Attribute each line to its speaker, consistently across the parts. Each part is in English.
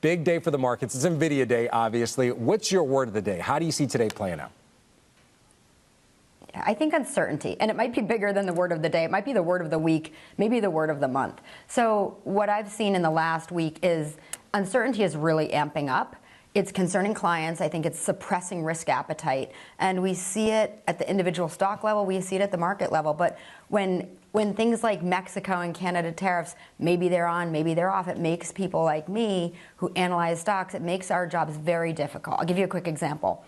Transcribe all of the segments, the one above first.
Speaker 1: Big day for the markets. It's NVIDIA day, obviously. What's your word of the day? How do you see today playing out?
Speaker 2: I think uncertainty, and it might be bigger than the word of the day. It might be the word of the week, maybe the word of the month. So what I've seen in the last week is uncertainty is really amping up. It's concerning clients. I think it's suppressing risk appetite. And we see it at the individual stock level. We see it at the market level. But when things like Mexico and Canada tariffs, maybe they're on, maybe they're off, it makes people like me who analyze stocks, it makes our jobs very difficult. I'll give you a quick example.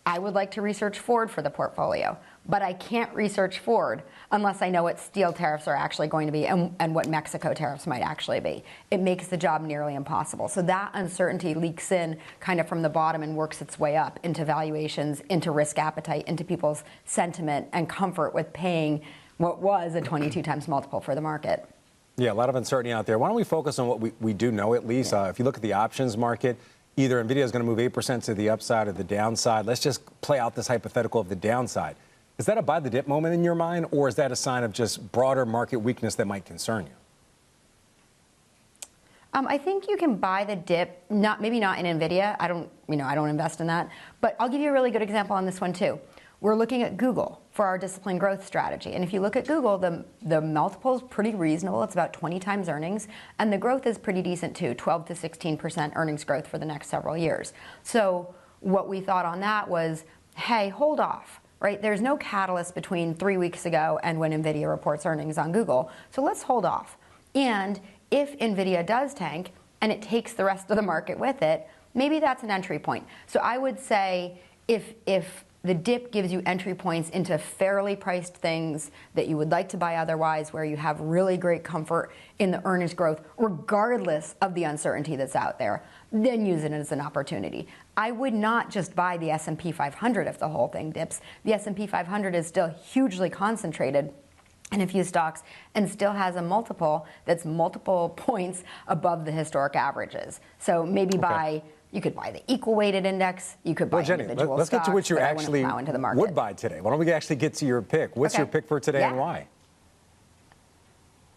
Speaker 2: I would like to research Ford for the portfolio, but I can't research Ford unless I know what steel tariffs are actually going to be and what Mexico tariffs might actually be. It makes the job nearly impossible. So that uncertainty leaks in kind of from the bottom and works its way up into valuations, into risk appetite, into people's sentiment and comfort with paying what was a 22 times multiple for the market.
Speaker 1: Yeah, a lot of uncertainty out there. Why don't we focus on what we do know at least?
Speaker 2: Yeah.
Speaker 1: If you look at the options market, either NVIDIA is going to move 8% to the upside or the downside. Let's just play out this hypothetical of the downside. Is that a buy the dip moment in your mind, or is that a sign of just broader market weakness that might concern you?
Speaker 2: I think you can buy the dip, maybe not in NVIDIA. I don't invest in that. But I'll give you a really good example on this one too. We're looking at Google for our disciplined growth strategy. And if you look at Google, the multiple is pretty reasonable. It's about 20 times earnings. And the growth is pretty decent too, 12 to 16% earnings growth for the next several years. So what we thought on that was, hey, hold off, right? There's no catalyst between 3 weeks ago and when NVIDIA reports earnings on Google. So let's hold off. And if NVIDIA does tank and it takes the rest of the market with it, maybe that's an entry point. So I would say if the dip gives you entry points into fairly priced things that you would like to buy otherwise, where you have really great comfort in the earnings growth, regardless of the uncertainty that's out there, then use it as an opportunity. I would not just buy the S&P 500 if the whole thing dips. The S&P 500 is still hugely concentrated in a few stocks and still has a multiple that's multiple points above the historic averages. So maybe you could buy the equal weighted index. You could buy individual
Speaker 1: let's
Speaker 2: stocks.
Speaker 1: Get to what you actually
Speaker 2: into the market.
Speaker 1: would buy today. Why don't we actually get to your pick? What's your pick for today and why?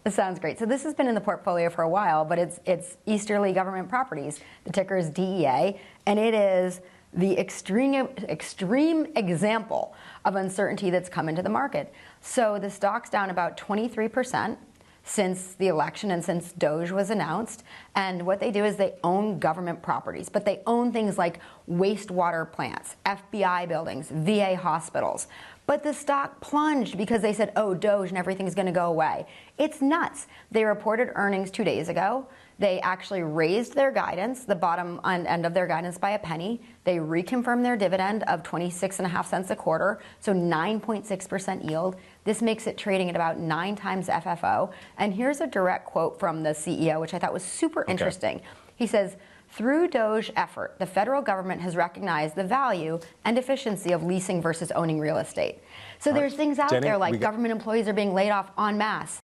Speaker 2: This sounds great. So this has been in the portfolio for a while, but it's Easterly Government Properties. The ticker is DEA, and it is the extreme example of uncertainty that's come into the market. So the stock's down about 23% since the election and since DOGE was announced. And what they do is they own government properties, but they own things like wastewater plants, FBI buildings, VA hospitals. But the stock plunged because they said, oh, DOGE and everything's going to go away. It's nuts. They reported earnings 2 days ago. They actually raised their guidance, the bottom end of their guidance, by a penny. They reconfirmed their dividend of 26.5 cents a quarter, so 9.6% yield. This makes it trading at about 9 times FFO. And here's a direct quote from the CEO, which I thought was super interesting. He says, through DOGE effort, the federal government has recognized the value and efficiency of leasing versus owning real estate. So there's things out there like government employees are being laid off en masse.